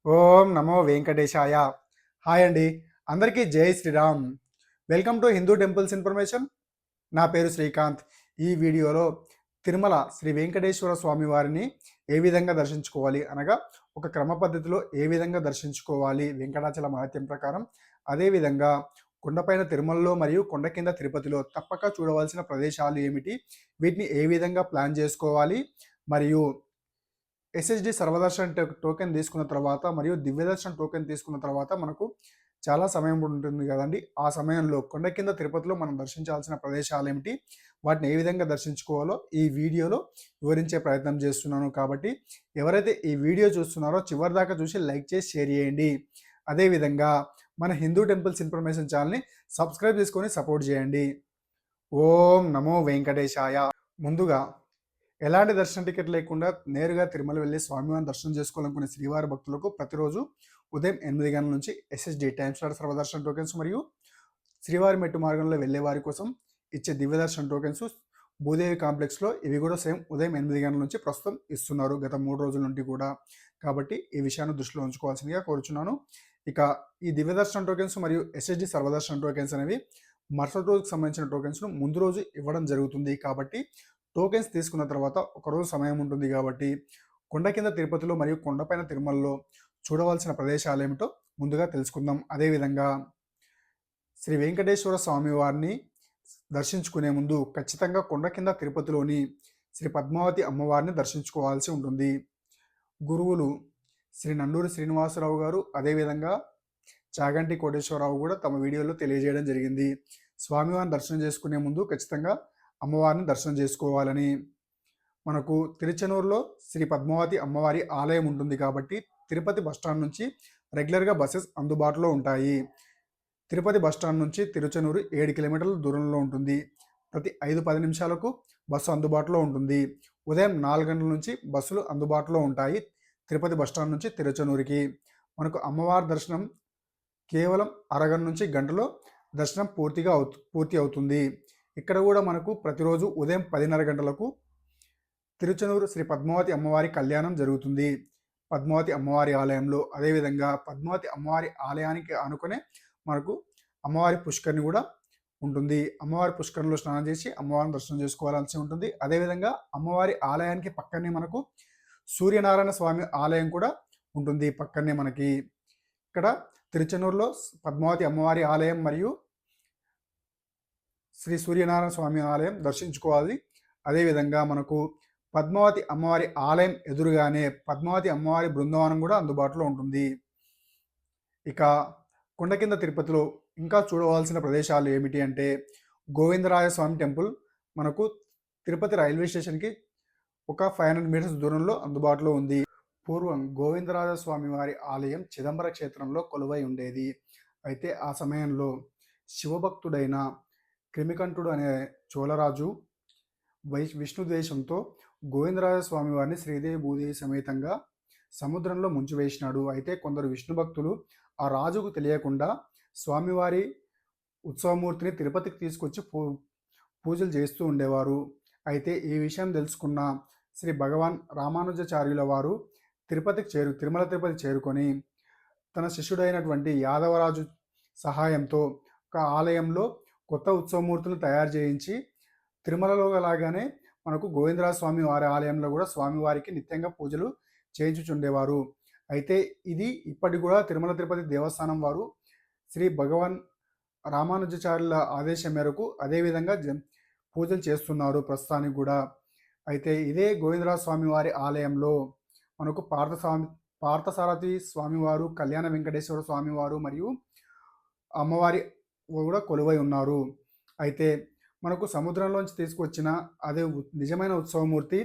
ఓం నమో వెంకటేశాయ. Hi అండి. అందరికీ జై Shriram. Welcome to Hindu temples information. నా పేరు శ్రీకాంత్. ఈ వీడియోలో తిరుమల శ్రీ వెంకటేశ్వర స్వామి వారిని ఏ విధంగా దర్శించుకోవాలి అనగా ఒక క్రమ పద్ధతిలో ఏ విధంగా దర్శించుకోవాలి వెంకటాచల మహత్యం ప్రకారం, అదేవిధంగా కొండపైన తిరుమలలో మరియు కొండ కింద తిరుపతిలో తప్పక చూడవలసిన ప్రదేశాలు ఏమిటి, వీటిని ఏ విధంగా ప్లాన్ చేసుకోవాలి, మరియు ఎస్ఎస్డి సర్వదర్శన్ టోకెన్ తీసుకున్న తర్వాత మరియు దివ్యదర్శన్ టోకెన్ తీసుకున్న తర్వాత మనకు చాలా సమయం ఉంటుంది కదండి. ఆ సమయంలో కొండ కింద తిరుపతిలో మనం దర్శించాల్సిన ప్రదేశాలు ఏమిటి, వాటిని ఏ విధంగా దర్శించుకోవాలో ఈ వీడియోలో వివరించే ప్రయత్నం చేస్తున్నాను. కాబట్టి ఎవరైతే ఈ వీడియో చూస్తున్నారో చివరి దాకా చూసి లైక్ చేసి షేర్ చేయండి. అదేవిధంగా మన హిందూ టెంపుల్స్ ఇన్ఫర్మేషన్ ఛానల్ని సబ్స్క్రైబ్ చేసుకొని సపోర్ట్ చేయండి. ఓం నమో వెంకటేశాయ. ముందుగా ఎలాంటి దర్శన టికెట్ లేకుండా నేరుగా తిరుమల వెళ్ళి స్వామివారిని దర్శనం చేసుకోవాలనుకునే శ్రీవారి భక్తులకు ప్రతిరోజు ఉదయం 8 గంటల నుంచి ఎస్ఎస్డి టైమ్ స్లాట్ సర్వదర్శన టోకెన్స్ మరియు శ్రీవారి మెట్టు మార్గంలో వెళ్ళే వారి కోసం ఇచ్చే దివ్యదర్శన టోకెన్స్ భూదేవి కాంప్లెక్స్లో ఇవి కూడా సేమ్ ఉదయం 8 గంటల నుంచి ప్రస్తుతం ఇస్తున్నారు, గత 3 రోజుల నుండి కూడా. కాబట్టి ఈ విషయాన్ని దృష్టిలో ఉంచుకోవాల్సిందిగా కోరుచున్నాను. ఇక ఈ దివ్యదర్శన టోకెన్స్ మరియు ఎస్ఎస్డి సర్వదర్శన టోకెన్స్ అనేవి మరుసటి రోజుకు సంబంధించిన టోకెన్స్ను ముందు రోజు ఇవ్వడం జరుగుతుంది. కాబట్టి టోకెన్స్ తీసుకున్న తర్వాత ఒకరోజు సమయం ఉంటుంది. కాబట్టి కొండ కింద తిరుపతిలో మరియు కొండపైన తిరుమలలో చూడవలసిన ప్రదేశాలు ఏమిటో ముందుగా తెలుసుకుందాం. అదేవిధంగా శ్రీ వెంకటేశ్వర స్వామి వారిని దర్శించుకునే ముందు ఖచ్చితంగా కొండ కింద తిరుపతిలోని శ్రీ పద్మావతి అమ్మవారిని దర్శించుకోవాల్సి ఉంటుంది. గురువులు శ్రీ నండూరి శ్రీనివాసరావు గారు, అదేవిధంగా చాగంటి కోటేశ్వరరావు కూడా తమ వీడియోలో తెలియజేయడం జరిగింది. స్వామివారిని దర్శనం చేసుకునే ముందు ఖచ్చితంగా అమ్మవారిని దర్శనం చేసుకోవాలని. మనకు తిరుచెనూరులో శ్రీ పద్మావతి అమ్మవారి ఆలయం ఉంటుంది. కాబట్టి తిరుపతి బస్టాండ్ నుంచి రెగ్యులర్గా బస్సెస్ అందుబాటులో ఉంటాయి. తిరుపతి బస్టాండ్ నుంచి తిరుచెనూరు 7 కిలోమీటర్ల దూరంలో ఉంటుంది. ప్రతి 5-10 నిమిషాలకు బస్సు అందుబాటులో ఉంటుంది. ఉదయం 4 గంటల నుంచి బస్సులు అందుబాటులో ఉంటాయి తిరుపతి బస్టాండ్ నుంచి తిరుచెనూరుకి. మనకు అమ్మవారి దర్శనం కేవలం అరగంట నుంచి గంటలో దర్శనం పూర్తి అవుతుంది. ఇక్కడ కూడా మనకు ప్రతిరోజు ఉదయం 10:30 గంటలకు తిరుచెనూరు శ్రీ పద్మావతి అమ్మవారి కళ్యాణం జరుగుతుంది పద్మావతి అమ్మవారి ఆలయంలో. అదేవిధంగా పద్మావతి అమ్మవారి ఆలయానికి ఆనుకునే మనకు అమ్మవారి పుష్కరిణి కూడా ఉంటుంది. అమ్మవారి పుష్కరిణిలో స్నానం చేసి అమ్మవారిని దర్శనం చేసుకోవాల్సి ఉంటుంది. అదేవిధంగా అమ్మవారి ఆలయానికి పక్కనే మనకు సూర్యనారాయణ స్వామి ఆలయం కూడా ఉంటుంది పక్కనే మనకి. ఇక్కడ తిరుచెనూరులో పద్మావతి అమ్మవారి ఆలయం మరియు శ్రీ సూర్యనారాయణ స్వామి ఆలయం దర్శించుకోవాలి. అదేవిధంగా మనకు పద్మావతి అమ్మవారి ఆలయం ఎదురుగానే పద్మావతి అమ్మవారి బృందావనం కూడా అందుబాటులో ఉంటుంది. ఇక కొండ కింద తిరుపతిలో ఇంకా చూడవలసిన ప్రదేశాలు ఏమిటి అంటే గోవిందరాయ స్వామి టెంపుల్ మనకు తిరుపతి రైల్వే స్టేషన్కి ఒక 500 మీటర్స్ దూరంలో అందుబాటులో ఉంది. పూర్వం గోవిందరాజ స్వామి వారి ఆలయం చిదంబర క్షేత్రంలో కొలువై ఉండేది. అయితే ఆ సమయంలో శివభక్తుడైన క్రిమికంఠుడు అనే చోళరాజు విష్ణుద్వేషంతో గోవిందరాజ స్వామి వారిని శ్రీదేవి భూదేవి సమేతంగా సముద్రంలో ముంచివేసినాడు. అయితే కొందరు విష్ణు భక్తులు ఆ రాజుకు తెలియకుండా స్వామివారి ఉత్సవమూర్తిని తిరుపతికి తీసుకొచ్చి పూజలు చేస్తూ ఉండేవారు. అయితే ఈ విషయం తెలుసుకున్న శ్రీ భగవాన్ రామానుజాచార్యుల వారు తిరుమల తిరుపతి చేరుకొని తన శిష్యుడైనటువంటి యాదవరాజు సహాయంతో ఒక ఆలయంలో కొత్త ఉత్సవమూర్తులను తయారు చేయించి తిరుమలలో లాగానే మనకు గోవిందరాజ స్వామి వారి ఆలయంలో కూడా స్వామివారికి నిత్యంగా పూజలు చేయించుచుండేవారు. అయితే ఇది ఇప్పటికి కూడా తిరుమల తిరుపతి దేవస్థానం వారు శ్రీ భగవాన్ రామానుజాచార్యుల ఆదేశం మేరకు అదేవిధంగా పూజలు చేస్తున్నారు ప్రస్తుతానికి కూడా. అయితే ఇదే గోవిందరాజ స్వామి వారి ఆలయంలో మనకు పార్థసారథి స్వామివారు, కళ్యాణ వెంకటేశ్వర స్వామివారు మరియు అమ్మవారి కూడా కొలువై ఉన్నారు. అయితే మనకు సముద్రంలోంచి తీసుకొచ్చిన అదే నిజమైన ఉత్సవమూర్తి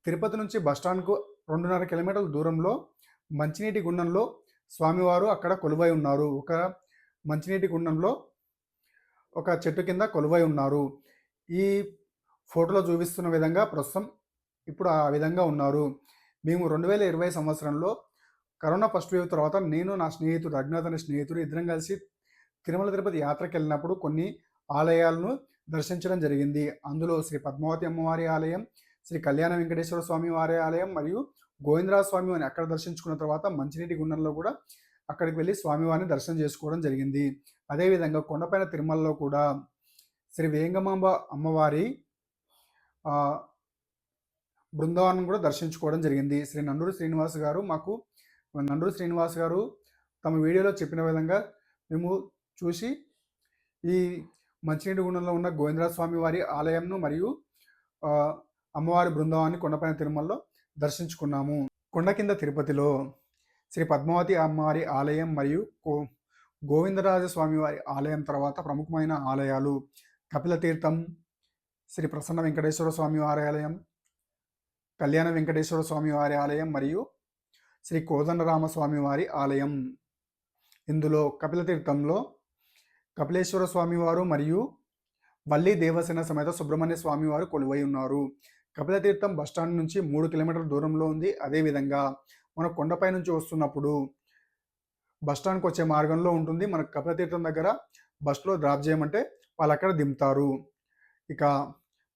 తిరుపతి నుంచి బస్టాండ్కు 2.5 కిలోమీటర్ల దూరంలో మంచినీటి గుండంలో స్వామివారు అక్కడ కొలువై ఉన్నారు. ఒక మంచినీటి గుండంలో ఒక చెట్టు కింద కొలువై ఉన్నారు. ఈ ఫోటోలో చూపిస్తున్న విధంగా ప్రస్తుతం ఇప్పుడు ఆ విధంగా ఉన్నారు. మేము 2020 సంవత్సరంలో కరోనా ఫస్ట్ వేవ్ తర్వాత నేను, నా స్నేహితుడు రఘునాథ్ అనే స్నేహితుడు ఇద్దరం కలిసి తిరుమల తిరుపతి యాత్రకి వెళ్ళినప్పుడు కొన్ని ఆలయాలను దర్శించడం జరిగింది. అందులో శ్రీ పద్మావతి అమ్మవారి ఆలయం, శ్రీ కళ్యాణ వెంకటేశ్వర స్వామి వారి ఆలయం మరియు గోవిందరాజ స్వామి వారిని అక్కడ దర్శించుకున్న తర్వాత మంచినీటి గుండంలో కూడా అక్కడికి వెళ్ళి స్వామివారిని దర్శనం చేసుకోవడం జరిగింది. అదేవిధంగా కొండపైన తిరుమలలో కూడా శ్రీ వేంగమాంబ అమ్మవారి బృందావనం కూడా దర్శించుకోవడం జరిగింది. శ్రీ నండూరి శ్రీనివాస్ గారు తమ వీడియోలో చెప్పిన విధంగా మేము చూసి ఈ మంచినీటి గుండంలో ఉన్న గోవిందరాజ స్వామి వారి ఆలయంను మరియు అమ్మవారి బృందావాన్ని కొండపైన తిరుమలలో దర్శించుకున్నాము. కొండ కింద తిరుపతిలో శ్రీ పద్మావతి అమ్మవారి ఆలయం మరియు గోవిందరాజ స్వామి వారి ఆలయం తర్వాత ప్రముఖమైన ఆలయాలు కపిల తీర్థం, శ్రీ ప్రసన్న వెంకటేశ్వర స్వామి వారి ఆలయం, కళ్యాణ వెంకటేశ్వర స్వామి వారి ఆలయం మరియు శ్రీ కోదండరామ స్వామి వారి ఆలయం. ఇందులో కపిల తీర్థంలో కపిలేశ్వర స్వామివారు మరియు వల్లి దేవసేన సమేత సుబ్రహ్మణ్య స్వామివారు కొలువై ఉన్నారు. కపిల తీర్థం బస్టాండ్ నుంచి 3 కిలోమీటర్ల దూరంలో ఉంది. అదేవిధంగా మన కొండపై నుంచి వస్తున్నప్పుడు బస్టాండ్కి వచ్చే మార్గంలో ఉంటుంది. మనకు కపిల తీర్థం దగ్గర బస్సులో డ్రాప్ చేయమంటే వాళ్ళు అక్కడ దింపుతారు. ఇక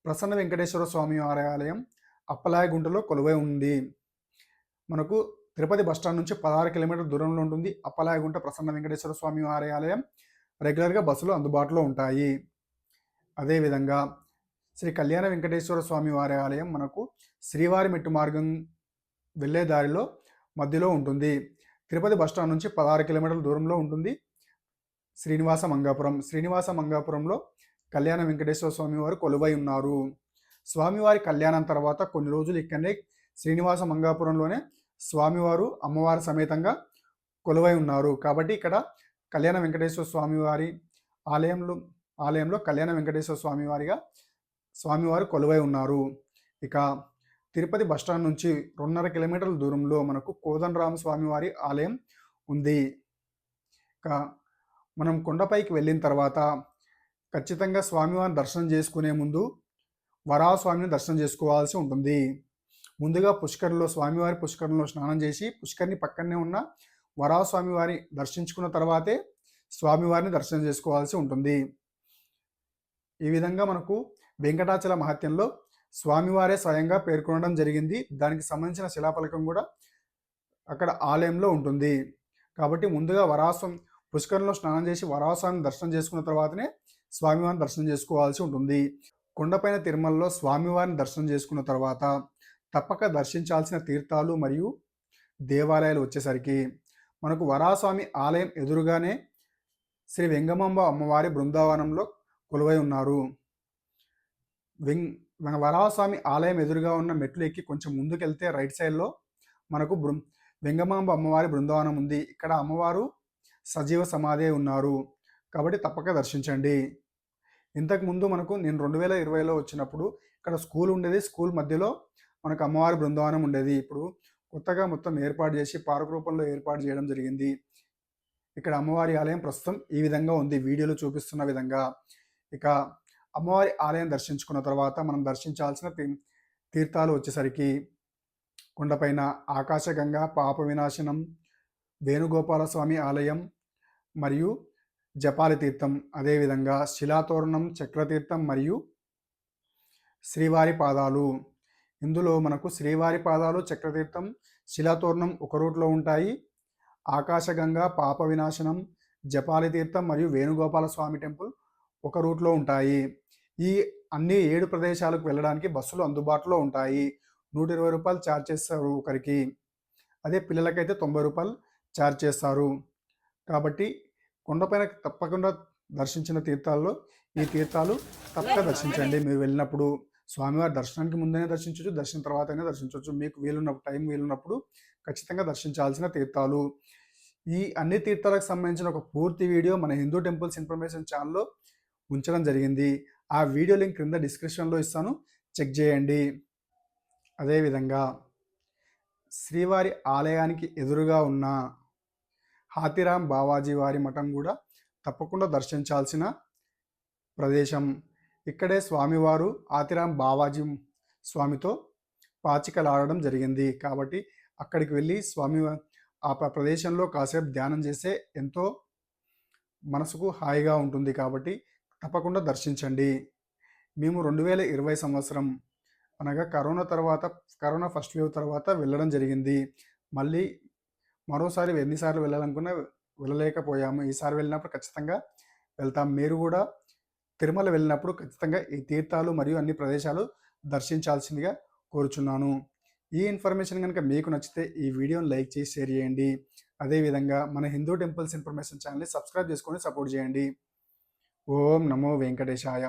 ప్రసన్న వెంకటేశ్వర స్వామి వారి ఆలయం అప్పలాయగుంటలో కొలువై ఉంది. మనకు తిరుపతి బస్టాండ్ నుంచి 16 కిలోమీటర్ల దూరంలో ఉంటుంది అప్పలాయగుంట ప్రసన్న వెంకటేశ్వర స్వామి వారి ఆలయం. రెగ్యులర్గా బస్సులు అందుబాటులో ఉంటాయి. అదేవిధంగా శ్రీ కళ్యాణ వెంకటేశ్వర స్వామి వారి ఆలయం మనకు శ్రీవారి మెట్టు మార్గం వెళ్ళే దారిలో మధ్యలో ఉంటుంది. తిరుపతి బస్టాండ్ నుంచి 16 కిలోమీటర్ల దూరంలో ఉంటుంది శ్రీనివాస మంగాపురంలో కళ్యాణ వెంకటేశ్వర స్వామి వారు కొలువై ఉన్నారు. స్వామివారి కళ్యాణం తర్వాత కొన్ని రోజులు ఇక్కడనే శ్రీనివాస మంగాపురంలోనే స్వామివారు అమ్మవారి సమేతంగా కొలువై ఉన్నారు. కాబట్టి ఇక్కడ కళ్యాణ వెంకటేశ్వర స్వామి వారి ఆలయంలో కళ్యాణ వెంకటేశ్వర స్వామివారు కొలువై ఉన్నారు. ఇక తిరుపతి బస్టాండ్ నుంచి 2.5 కిలోమీటర్ల దూరంలో మనకు కోదండరామ స్వామి వారి ఆలయం ఉంది. ఇక మనం కొండపైకి వెళ్ళిన తర్వాత ఖచ్చితంగా స్వామివారిని దర్శనం చేసుకునే ముందు వరాహస్వామిని దర్శనం చేసుకోవాల్సి ఉంటుంది. ముందుగా స్వామివారి పుష్కరంలో స్నానం చేసి పుష్కరిని పక్కనే ఉన్న వరాహస్వామి వారి దర్శించుకున్న తర్వాతే స్వామివారిని దర్శనం చేసుకోవాల్సి ఉంటుంది. ఈ విధంగా మనకు వెంకటాచల మహత్యంలో స్వామివారే స్వయంగా పేర్కొనడం జరిగింది. దానికి సంబంధించిన శిలాఫలకం కూడా అక్కడ ఆలయంలో ఉంటుంది. కాబట్టి ముందుగా పుష్కరంలో స్నానం చేసి వరాహస్వామిని దర్శనం చేసుకున్న తర్వాతనే స్వామివారిని దర్శనం చేసుకోవాల్సి ఉంటుంది. కొండపైన తిరుమలలో స్వామివారిని దర్శనం చేసుకున్న తర్వాత తప్పక దర్శించాల్సిన తీర్థాలు మరియు దేవాలయాలు వచ్చేసరికి మనకు వరాహస్వామి ఆలయం ఎదురుగానే శ్రీ వెంగమాంబ అమ్మవారి బృందావనంలో కొలువై ఉన్నారు. వరాహస్వామి ఆలయం ఎదురుగా ఉన్న మెట్లు ఎక్కి కొంచెం ముందుకెళ్తే రైట్ సైడ్లో మనకు వెంగమాంబ అమ్మవారి బృందావనం ఉంది. ఇక్కడ అమ్మవారు సజీవ సమాధి ఉన్నారు. కాబట్టి తప్పక దర్శించండి. ఇంతకుముందు నేను 2020లో వచ్చినప్పుడు ఇక్కడ స్కూల్ ఉండేది. స్కూల్ మధ్యలో మనకు అమ్మవారి బృందావనం ఉండేది. ఇప్పుడు కొత్తగా మొత్తం ఏర్పాటు చేసి పార్క్ రూపంలో ఏర్పాటు చేయడం జరిగింది. ఇక్కడ అమ్మవారి ఆలయం ప్రస్తుతం ఈ విధంగా ఉంది, వీడియోలో చూపిస్తున్న విధంగా. ఇక అమ్మవారి ఆలయం దర్శించుకున్న తర్వాత మనం దర్శించాల్సిన తీర్థాలు వచ్చేసరికి కొండపైన ఆకాశగంగా, పాప వినాశనం, వేణుగోపాల స్వామి ఆలయం మరియు జపాలి తీర్థం, అదేవిధంగా శిలాతోరణం, చక్రతీర్థం మరియు శ్రీవారి పాదాలు. ఇందులో మనకు శ్రీవారి పాదాలు, చక్రతీర్థం, శిలాతోరణం ఒక రూట్లో ఉంటాయి. ఆకాశగంగా, పాప వినాశనం, జపాలి తీర్థం మరియు వేణుగోపాల స్వామి టెంపుల్ ఒక రూట్లో ఉంటాయి. ఈ అన్ని 7 ప్రదేశాలకు వెళ్ళడానికి బస్సులు అందుబాటులో ఉంటాయి. 120 రూపాయలు ఛార్జ్ చేస్తారు ఒకరికి. అదే పిల్లలకైతే 90 రూపాయలు ఛార్జ్ చేస్తారు. కాబట్టి కొండపైన తప్పకుండా దర్శించిన తీర్థాల్లో ఈ తీర్థాలు తప్పక దర్శించండి. మీరు వెళ్ళినప్పుడు స్వామివారి దర్శనానికి ముందైనా దర్శించవచ్చు, దర్శనం తర్వాత అయినా దర్శించవచ్చు. మీకు టైం వీలున్నప్పుడు ఖచ్చితంగా దర్శించాల్సిన తీర్థాలు. ఈ అన్ని తీర్థాలకు సంబంధించిన ఒక పూర్తి వీడియో మన హిందూ టెంపుల్స్ ఇన్ఫర్మేషన్ ఛానల్లో ఉంచడం జరిగింది. ఆ వీడియో లింక్ క్రింద డిస్క్రిప్షన్లో ఇస్తాను, చెక్ చేయండి. అదేవిధంగా శ్రీవారి ఆలయానికి ఎదురుగా ఉన్న హాతిరామ్ బావాజీ వారి మఠం కూడా తప్పకుండా దర్శించాల్సిన ప్రదేశం. ఇక్కడే స్వామివారు హాతిరామ్ బావాజీ స్వామితో పాచికలాడడం జరిగింది. కాబట్టి అక్కడికి వెళ్ళి ఆ ప్రదేశంలో కాసేపు ధ్యానం చేస్తే ఎంతో మనసుకు హాయిగా ఉంటుంది. కాబట్టి తప్పకుండా దర్శించండి. మేము 2020 సంవత్సరం అనగా కరోనా ఫస్ట్ వేవ్ తర్వాత వెళ్ళడం జరిగింది. మళ్ళీ మరోసారి ఎన్నిసార్లు వెళ్ళాలనుకున్నా వెళ్ళలేకపోయాము. ఈసారి వెళ్ళినప్పుడు ఖచ్చితంగా వెళ్తాం. మీరు కూడా తిరుమల వెళ్ళినప్పుడు ఖచ్చితంగా ఈ తీర్థాలు మరియు అన్ని ప్రదేశాలు దర్శించాల్సిందిగా కోరుచున్నాను. ఈ ఇన్ఫర్మేషన్ కనుక మీకు నచ్చితే ఈ వీడియోని లైక్ చేసి షేర్ చేయండి. అదేవిధంగా మన హిందూ టెంపుల్స్ ఇన్ఫర్మేషన్ ఛానల్ని సబ్స్క్రైబ్ చేసుకొని సపోర్ట్ చేయండి. ఓం నమో వెంకటేశాయ.